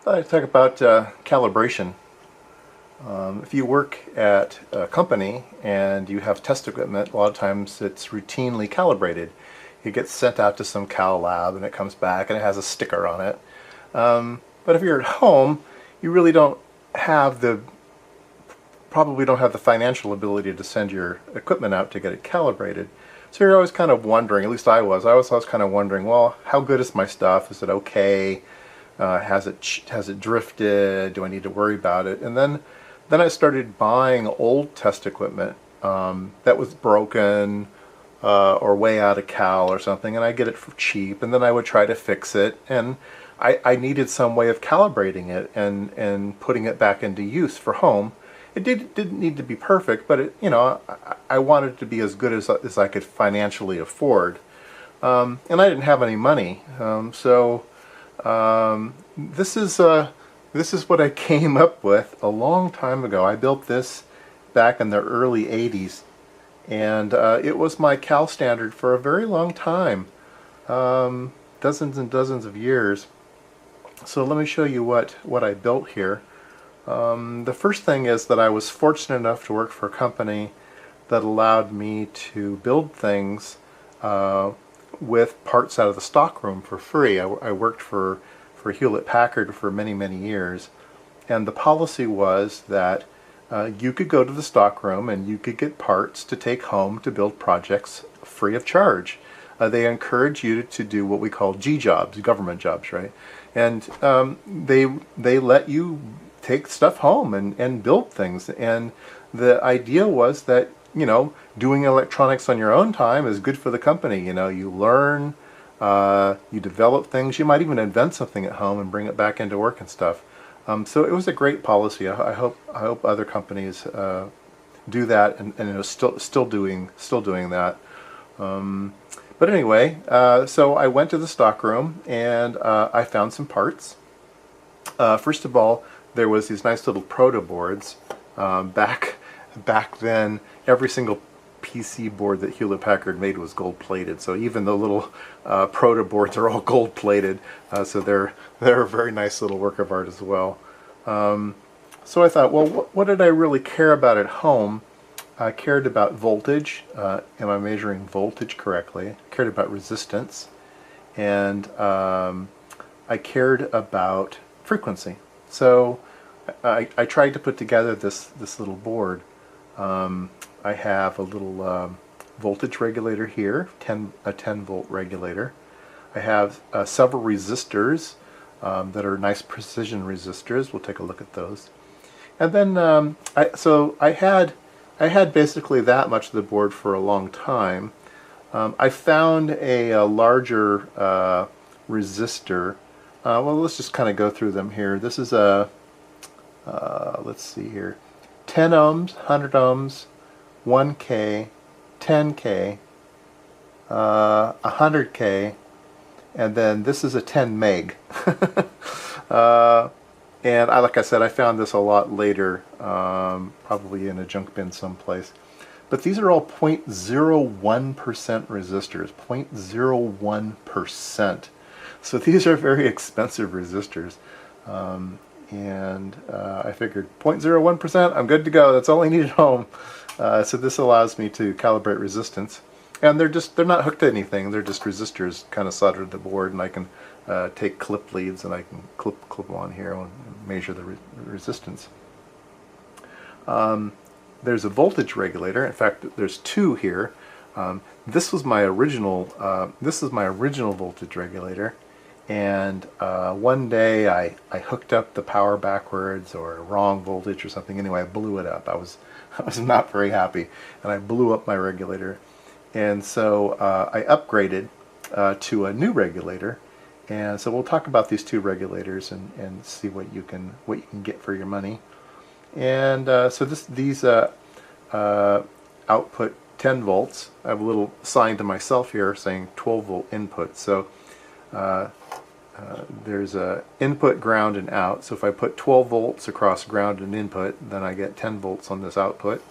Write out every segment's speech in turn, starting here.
I talk about calibration. If you work at a company and you have test equipment, a lot of times it's routinely calibrated. It gets sent out to some cal lab and it comes back and it has a sticker on it. But if you're at home, you really probably don't have the financial ability to send your equipment out to get it calibrated. So you're always kind of wondering, at least I was kind of wondering, well, how good is my stuff? Is it okay? Has it drifted? Do I need to worry about it? And then I started buying old test equipment that was broken or way out of cal or something, and I get it for cheap, and then I would try to fix it, and I needed some way of calibrating it and putting it back into use for home. It didn't need to be perfect, but I wanted it to be as good as I could financially afford, and I didn't have any money, this is what I came up with a long time ago. I built this back in the early 80s, and it was my cal standard for a very long time, dozens and dozens of years. So let me show you what I built here. The first thing is that I was fortunate enough to work for a company that allowed me to build things with parts out of the stockroom for free. I worked for Hewlett-Packard for many years, and the policy was that you could go to the stockroom and you could get parts to take home to build projects free of charge. They encourage you to do what we call G jobs, government jobs, right? And they let you take stuff home and build things. And the idea was that, doing electronics on your own time is good for the company. You learn, you develop things, you might even invent something at home and bring it back into work and stuff. So it was a great policy. I hope other companies do that, and still doing that. But anyway, so I went to the stockroom and I found some parts. First of all, there was these nice little proto boards. Back then, every single PC board that Hewlett-Packard made was gold-plated. So even the little proto boards are all gold-plated. So they're a very nice little work of art as well. So I thought, well, what did I really care about at home? I cared about voltage. Am I measuring voltage correctly? I cared about resistance, and I cared about frequency. So I tried to put together this little board. I have a little voltage regulator here, a 10-volt regulator. I have several resistors that are nice precision resistors. We'll take a look at those. And then I had basically that much of the board for a long time. I found a larger resistor. Well, let's just kind of go through them here. This is a let's see here, 10 ohms, 100 ohms, 1K, 10K, 100K, and then this is a 10 meg. And like I said, I found this a lot later, probably in a junk bin someplace. But these are all 0.01% resistors, 0.01%. So these are very expensive resistors. I figured 0.01%, I'm good to go. That's all I need at home. So this allows me to calibrate resistance. And they're not hooked to anything. They're just resistors kind of soldered to the board, and I can take clip leads and I can clip them on here and measure the resistance. There's a voltage regulator. In fact, there's two here. This was my original voltage regulator, and one day I hooked up the power backwards, or wrong voltage or something. Anyway, I blew it up. I was not very happy, and I blew up my regulator. And so I upgraded to a new regulator, and so we'll talk about these two regulators and see what you can get for your money. And so these output 10 volts. I have a little sign to myself here saying 12 volt input. So there's a input, ground, and out. So if I put 12 volts across ground and input, then I get 10 volts on this output.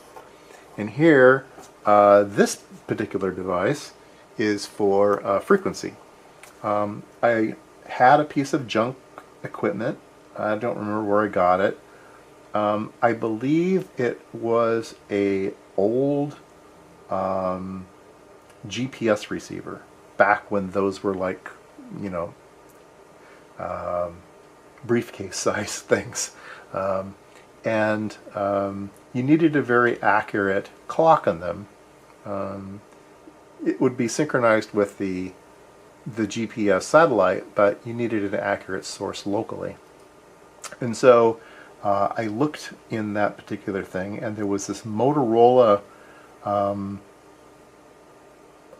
And here, this particular device is for frequency. I had a piece of junk equipment I don't remember where I got it. I believe it was a old GPS receiver, back when those were like, you know, briefcase size things. And you needed a very accurate clock on them. It would be synchronized with the GPS satellite, but you needed an accurate source locally. And so I looked in that particular thing, and there was this Motorola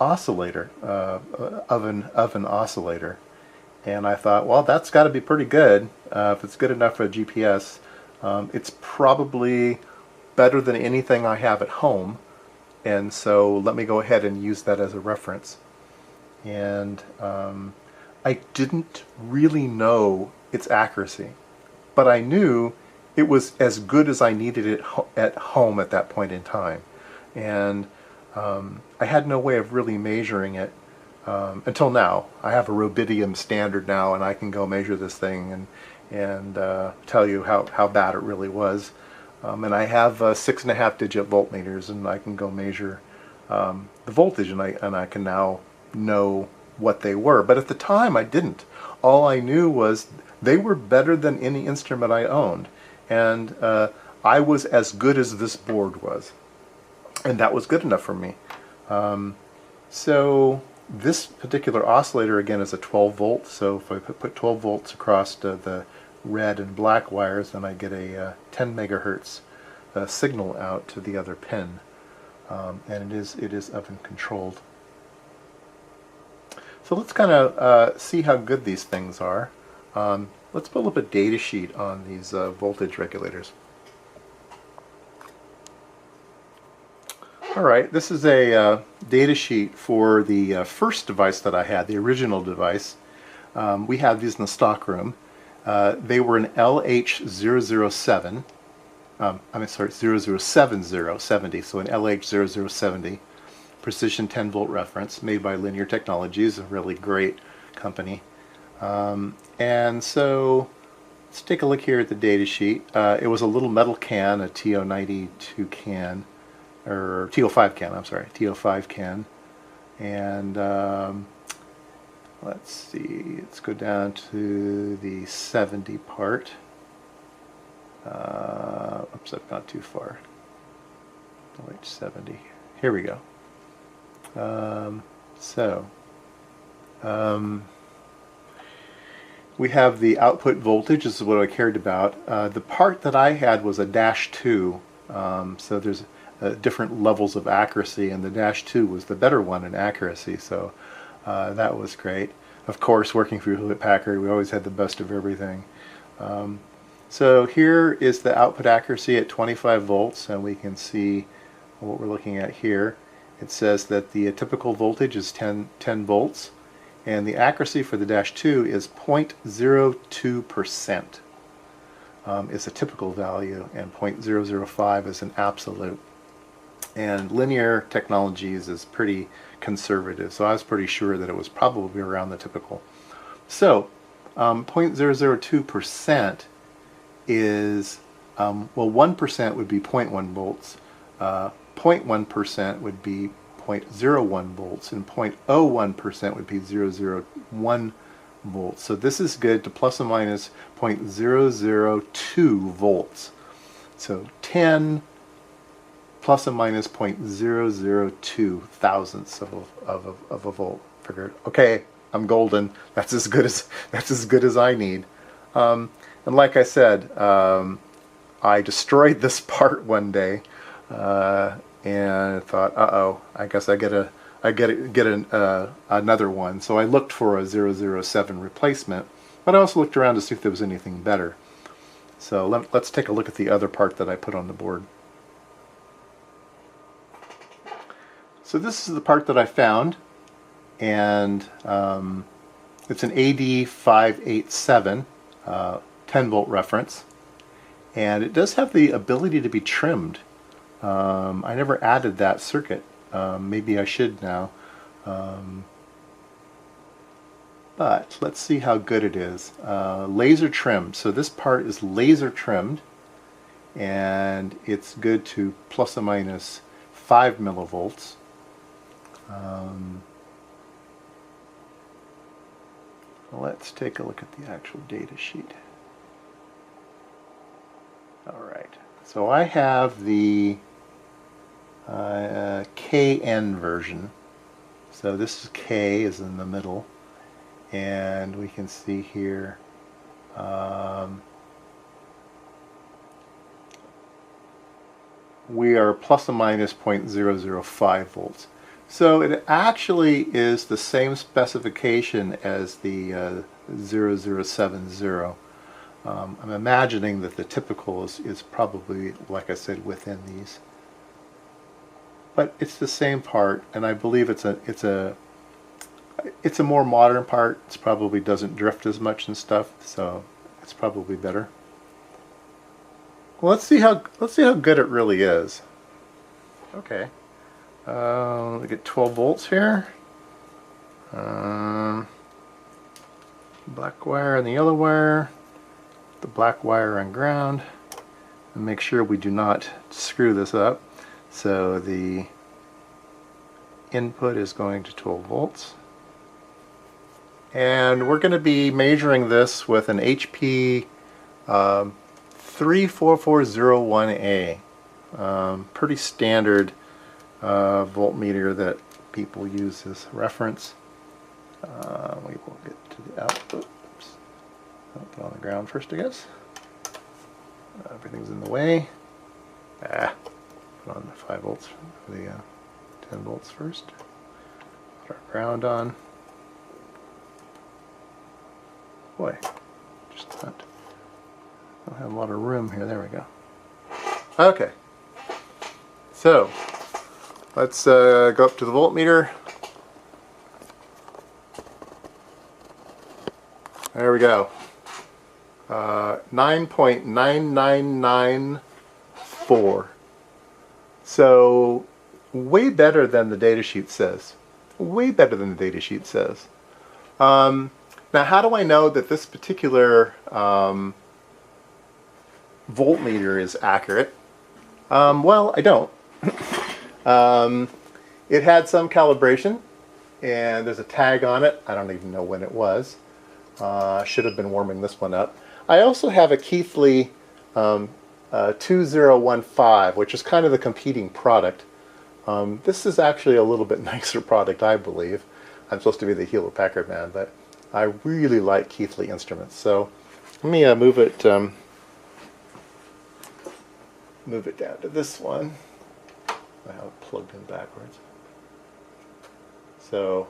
oscillator, of an oscillator, and I thought, well, that's got to be pretty good. If it's good enough for a GPS, it's probably better than anything I have at home, and so let me go ahead and use that as a reference. And I didn't really know its accuracy, but I knew it was as good as I needed it at home at that point in time. And I had no way of really measuring it until now. I have a Rubidium standard now, and I can go measure this thing and tell you how bad it really was. And I have 6.5 digit voltmeters, and I can go measure the voltage, and I can now know what they were. But at the time I didn't. All I knew was they were better than any instrument I owned, and I was as good as this board was, and that was good enough for me. So this particular oscillator again is a 12 volt, so if I put 12 volts across the red and black wires, then I get a 10 megahertz signal out to the other pin, and it is oven controlled. So let's kind of see how good these things are. Let's pull up a data sheet on these voltage regulators. Alright, this is a data sheet for the first device that I had, the original device. We had these in the stock room. They were an LH007, sorry, 0070, so an LH0070, precision 10 volt reference, made by Linear Technologies, a really great company. And so let's take a look here at the data sheet. It was a little metal can, a TO92 can, or TO5 can, I'm sorry, TO5 can. And let's see, let's go down to the 70 part. Oops, I've gone too far. LH70. Here we go. We have the output voltage. This is what I cared about. The part that I had was a -2, so there's different levels of accuracy, and the -2 was the better one in accuracy, so that was great. Of course, working for Hewlett-Packard, we always had the best of everything. So here is the output accuracy at 25 volts, and we can see what we're looking at here. It says that the typical voltage is 10 volts, and the accuracy for the -2 is 0.02%. Is a typical value, and 0.005 is an absolute. And Linear Technologies is pretty conservative, so I was pretty sure that it was probably around the typical. So 0.002% is, well, 1% would be 0.1 volts, 0.1% would be 0.01 volts, and 0.01% would be 0.001 volts. So this is good to plus or minus 0.002 volts. So 10 plus or minus 0.002 thousandths of a volt. Figured, okay, I'm golden. That's as good as I need. And like I said, I destroyed this part one day, and thought, uh-oh, I guess I get another one. So I looked for a 007 replacement, but I also looked around to see if there was anything better. So let's take a look at the other part that I put on the board. So this is the part that I found, and it's an AD587 10 volt reference, and it does have the ability to be trimmed. I never added that circuit. Maybe I should now. But let's see how good it is. Laser trimmed. So this part is laser trimmed, and it's good to plus or minus 5 millivolts. Let's take a look at the actual data sheet. Alright, so I have the KN version. So this is K is in the middle, and we can see here we are plus or minus 0.005 volts. So it actually is the same specification as the 0070. I'm imagining that the typical is probably, like I said, within these. But it's the same part, and I believe it's a more modern part. It probably doesn't drift as much and stuff, so it's probably better. Well, let's see how good it really is. Okay. Let me get 12 volts here. Black wire and the yellow wire. The black wire on ground. And make sure we do not screw this up. So the input is going to 12 volts. And we're going to be measuring this with an HP 34401A. Pretty standard voltmeter that people use as reference. We will get to the output. Oops. I'll put it on the ground first, I guess. Everything's in the way. Put on the 5 volts, the 10 volts first. Put our ground on. Boy, just not. I don't have a lot of room here. There we go. Okay. So let's go up to the voltmeter. There we go. 9.9994. So way better than the data sheet says. Way better than the data sheet says. Now, how do I know that this particular voltmeter is accurate? Well, I don't. It had some calibration, and there's a tag on it. I don't even know when it was. Should have been warming this one up. I also have a Keithley 2015, which is kind of the competing product. This is actually a little bit nicer product, I believe. I'm supposed to be the Hewlett-Packard man, but I really like Keithley instruments. So let me move it down to this one. I have it plugged in backwards. So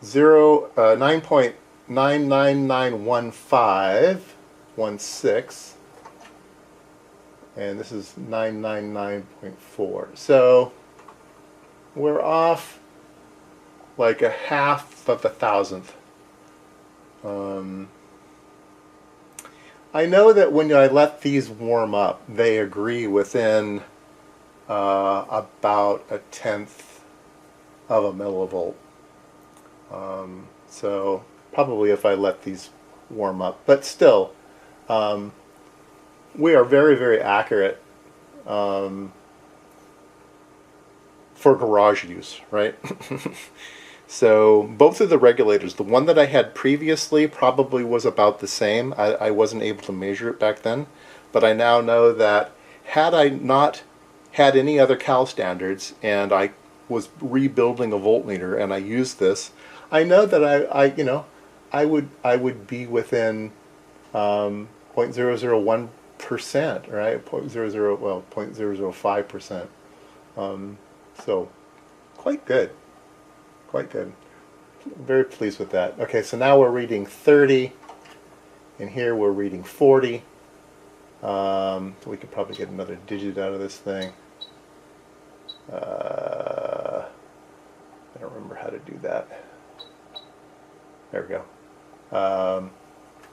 9.9991516, and this is 999.4. So we're off like a half of a thousandth. I know that when I let these warm up, they agree within about a tenth of a millivolt. So probably if I let these warm up, but still, we are very, very accurate for garage use, right? So both of the regulators, the one that I had previously probably was about the same. I wasn't able to measure it back then, but I now know that had I not had any other cal standards and I was rebuilding a voltmeter and I used this, I know that I would be within 0.001%, right? 0.05%. So quite good. Quite good. Very pleased with that. Okay, so now we're reading 30, and here we're reading 40. We could probably get another digit out of this thing. I don't remember how to do that. There we go.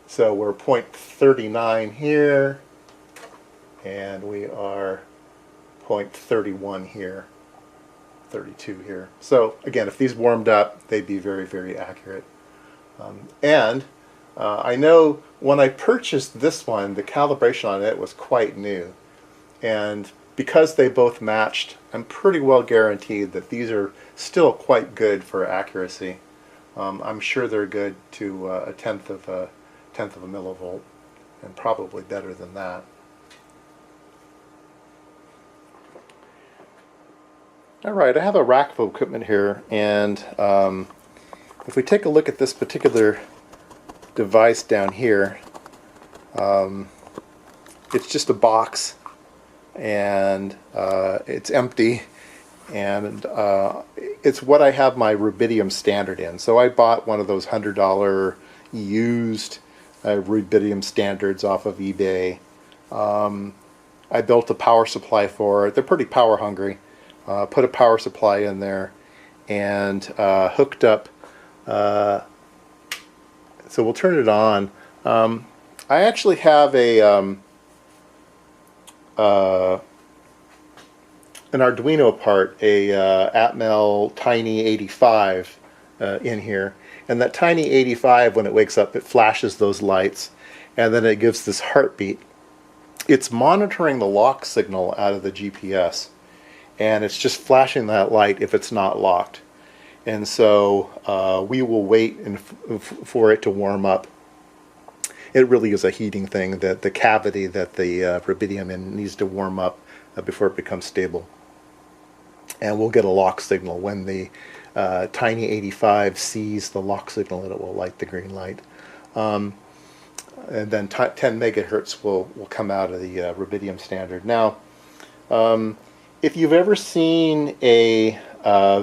So we're 0.39 here, and we are 0.31 here. 32 here. So again, if these warmed up, they'd be very, very accurate. And I know when I purchased this one, the calibration on it was quite new. And because they both matched, I'm pretty well guaranteed that these are still quite good for accuracy. I'm sure they're good to a tenth of a millivolt, and probably better than that. All right, I have a rack of equipment here, and if we take a look at this particular device down here, it's just a box, and it's empty, and it's what I have my Rubidium standard in. So I bought one of those $100 used Rubidium standards off of eBay. I built a power supply for it. They're pretty power hungry. Put a power supply in there and hooked up. So we'll turn it on. I actually have an Arduino part, a Atmel Tiny 85 in here, and that Tiny 85, when it wakes up, it flashes those lights, and then it gives this heartbeat. It's monitoring the lock signal out of the GPS, and it's just flashing that light if it's not locked. And so we will wait for it to warm up. It really is a heating thing, that the cavity that the rubidium in needs to warm up before it becomes stable. And we'll get a lock signal. When the Tiny 85 sees the lock signal, it will light the green light. And then 10 megahertz will come out of the Rubidium standard. Now, if you've ever seen a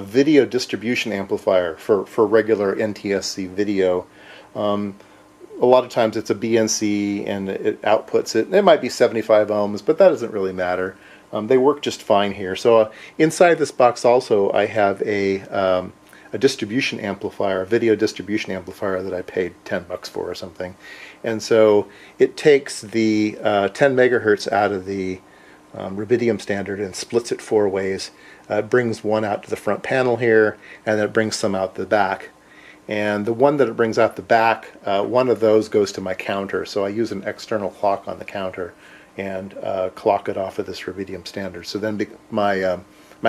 video distribution amplifier for regular NTSC video, a lot of times it's a BNC and it outputs it. It might be 75 ohms, but that doesn't really matter. They work just fine here. So inside this box also I have a distribution amplifier, a video distribution amplifier that I paid 10 bucks for or something. And so it takes the 10 megahertz out of the Rubidium standard and splits it 4 ways. Brings one out to the front panel here, and then it brings some out the back. And the one that it brings out the back, one of those goes to my counter. So I use an external clock on the counter and clock it off of this Rubidium standard. So then my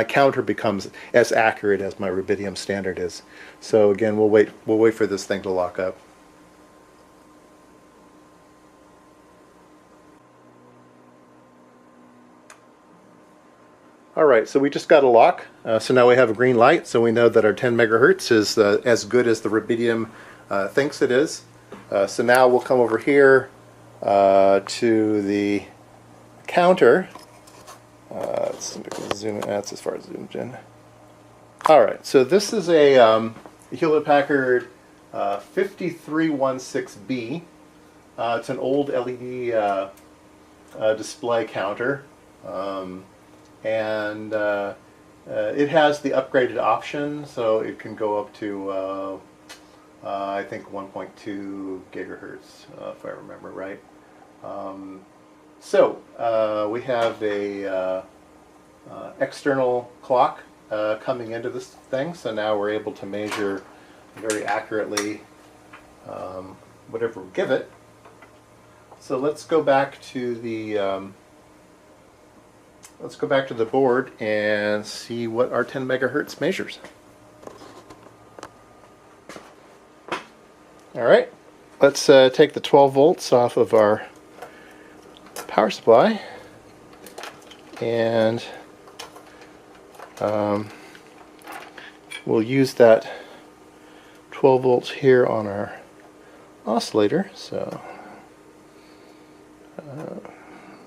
counter becomes as accurate as my Rubidium standard is. So again, we'll wait for this thing to lock up. Alright, so we just got a lock, so now we have a green light, so we know that our 10 megahertz is as good as the Rubidium thinks it is. So now we'll come over here to the counter. Let's zoom in, that's as far as zoomed in. Alright, so this is a Hewlett-Packard 5316B. It's an old LED display counter. And it has the upgraded option, so it can go up to I think 1.2 gigahertz, if I remember right. So we have a external clock coming into this thing, so now we're able to measure very accurately whatever we give it. So let's go back to the board and see what our 10 megahertz measures. Alright, let's take the 12 volts off of our power supply, and we'll use that 12 volts here on our oscillator. So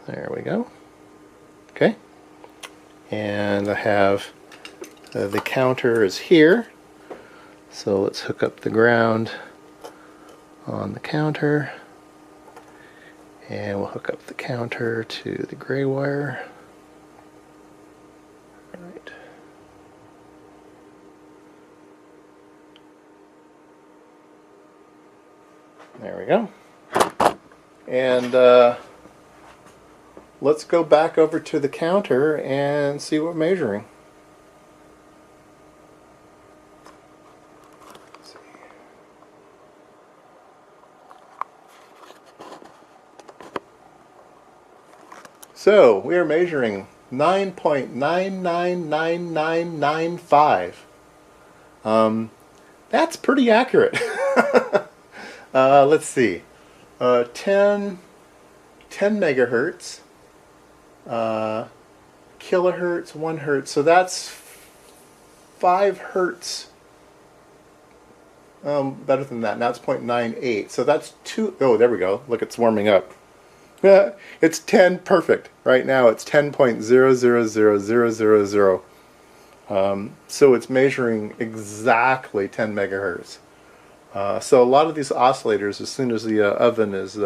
there we go. Okay, and I have the counter is here, so let's hook up the ground on the counter, and we'll hook up the counter to the gray wire. Right. There we go. And let's go back over to the counter and see what we're measuring. So we are measuring 9.999995. That's pretty accurate. Let's see. 10 megahertz, kilohertz, 1 hertz. So that's 5 hertz. Better than that. Now it's 0.98. So that's 2. Oh, there we go. Look, it's warming up. It's 10 perfect. Right now it's 10.000000. So it's measuring exactly 10 megahertz. So a lot of these oscillators, as soon as the oven is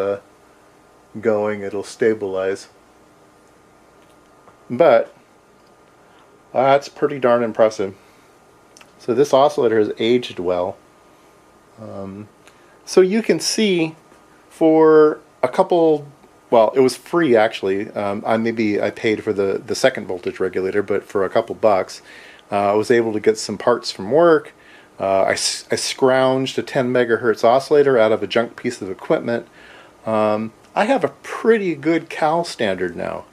going, it'll stabilize. But that's pretty darn impressive. So this oscillator has aged well. So you can see for a couple, well, it was free actually. I paid for the second voltage regulator, but for a couple bucks, I was able to get some parts from work. I scrounged a 10 megahertz oscillator out of a junk piece of equipment. I have a pretty good cal standard now.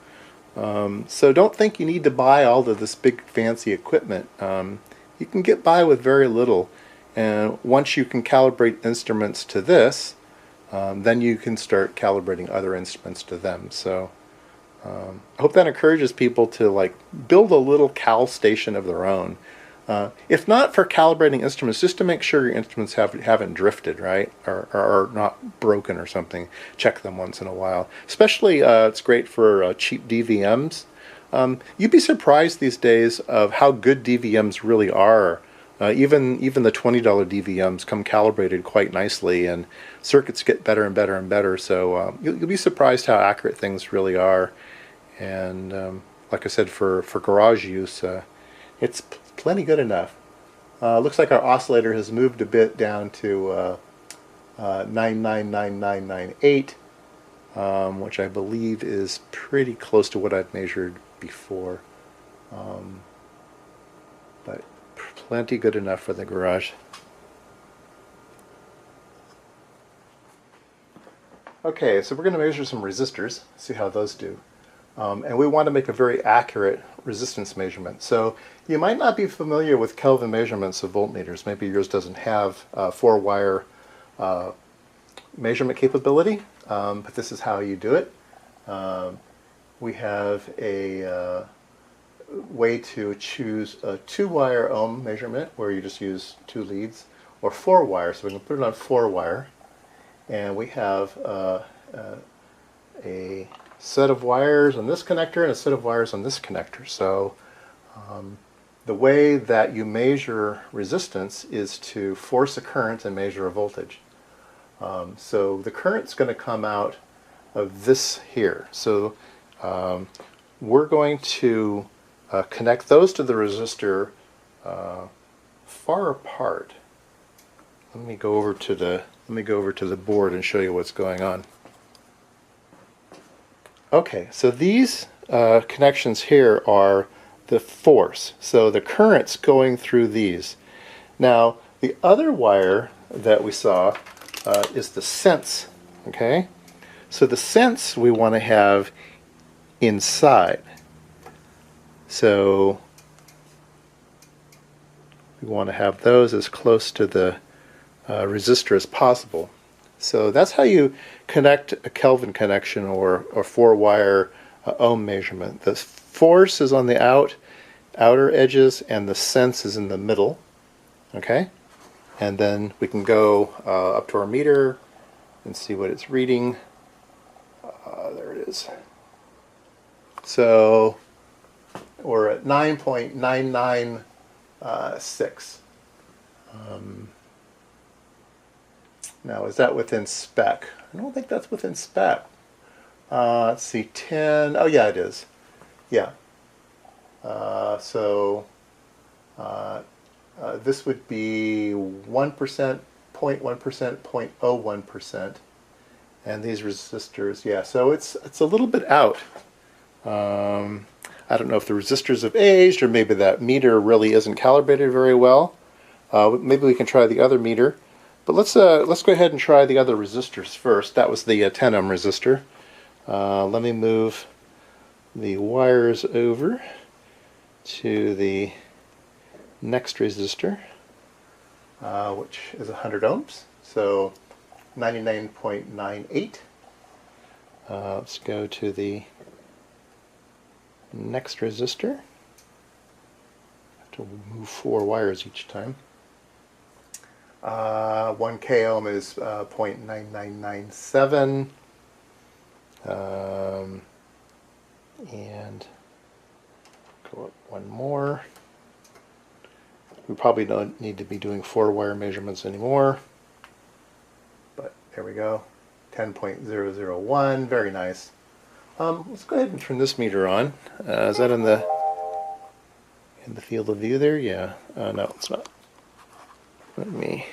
So don't think you need to buy all of this big fancy equipment. You can get by with very little. And once you can calibrate instruments to this, then you can start calibrating other instruments to them. So I hope that encourages people to like build a little cal station of their own. If not for calibrating instruments, just to make sure your instruments haven't drifted, right, or are not broken or something. Check them once in a while. Especially, it's great for cheap DVMs. You'd be surprised these days of how good DVMs really are. Even the $20 DVMs come calibrated quite nicely, and circuits get better and better and better. So you'll be surprised how accurate things really are. And like I said, for garage use, it's plenty good enough. Looks like our oscillator has moved a bit down to 999998, which I believe is pretty close to what I've measured before. But plenty good enough for the garage. Okay, so we're going to measure some resistors, see how those do. And we want to make a very accurate resistance measurement. So you might not be familiar with Kelvin measurements of voltmeters. Maybe yours doesn't have 4-wire measurement capability, but this is how you do it. We have a way to choose a 2-wire ohm measurement where you just use 2 leads, or 4-wire, so we can put it on 4-wire. And we have a set of wires on this connector and a set of wires on this connector. So the way that you measure resistance is to force a current and measure a voltage. So the current's going to come out of this here. So we're going to connect those to the resistor far apart. Let me go over to the board and show you what's going on. Okay, so these connections here are the force. So the current's going through these. Now, the other wire that we saw is the sense. Okay, so the sense we want to have inside. So we want to have those as close to the resistor as possible. So that's how you connect a Kelvin connection or 4-wire ohm measurement. The force is on the outer edges and the sense is in the middle. Okay, and then we can go up to our meter and see what it's reading. There it is. So we're at 9.996. Now, is that within spec? I don't think that's within spec. Let's see, 10. Oh, yeah, it is. Yeah. This would be 1%, 0.1%, 0.01%. And these resistors, yeah, so it's a little bit out. I don't know if the resistors have aged, or maybe that meter really isn't calibrated very well. Maybe we can try the other meter. But let's go ahead and try the other resistors first. That was the 10 ohm resistor. Let me move the wires over to the next resistor, which is 100 ohms, so 99.98. Let's go to the next resistor. Have to move 4 wires each time. 1 k ohm is 0.9997. And go up one more. We probably don't need to be doing 4 wire measurements anymore, but there we go. 10.001, very nice. Let's go ahead and turn this meter on. Is that in the field of view there? Yeah. No, it's not. Let me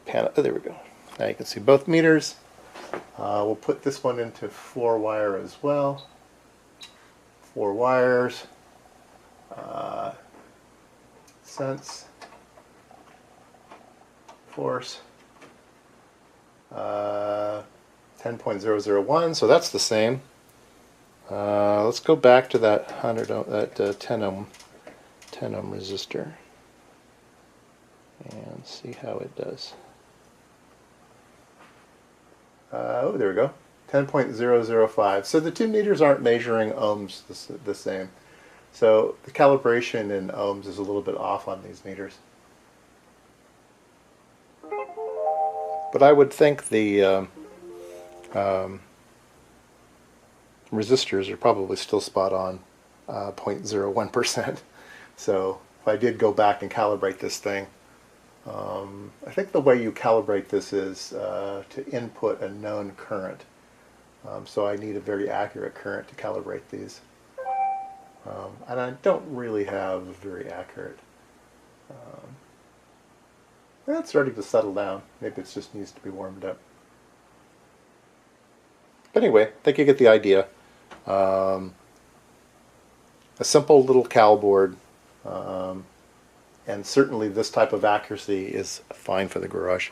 pan it. Oh, there we go. Now you can see both meters. We'll put this one into 4 wire as well. 4 wires. Sense. Force. 10.001, so that's the same. Let's go back to that 100 ohm, that 10 ohm resistor, and see how it does. Oh, there we go. 10.005. So the 2 meters aren't measuring ohms the same. So the calibration in ohms is a little bit off on these meters. But I would think the resistors are probably still spot on, 0.01%. So if I did go back and calibrate this thing, I think the way you calibrate this is to input a known current. So I need a very accurate current to calibrate these. And I don't really have very accurate. It's starting to settle down. Maybe it just needs to be warmed up. But anyway, I think you get the idea. A simple little cal board, and certainly this type of accuracy is fine for the garage.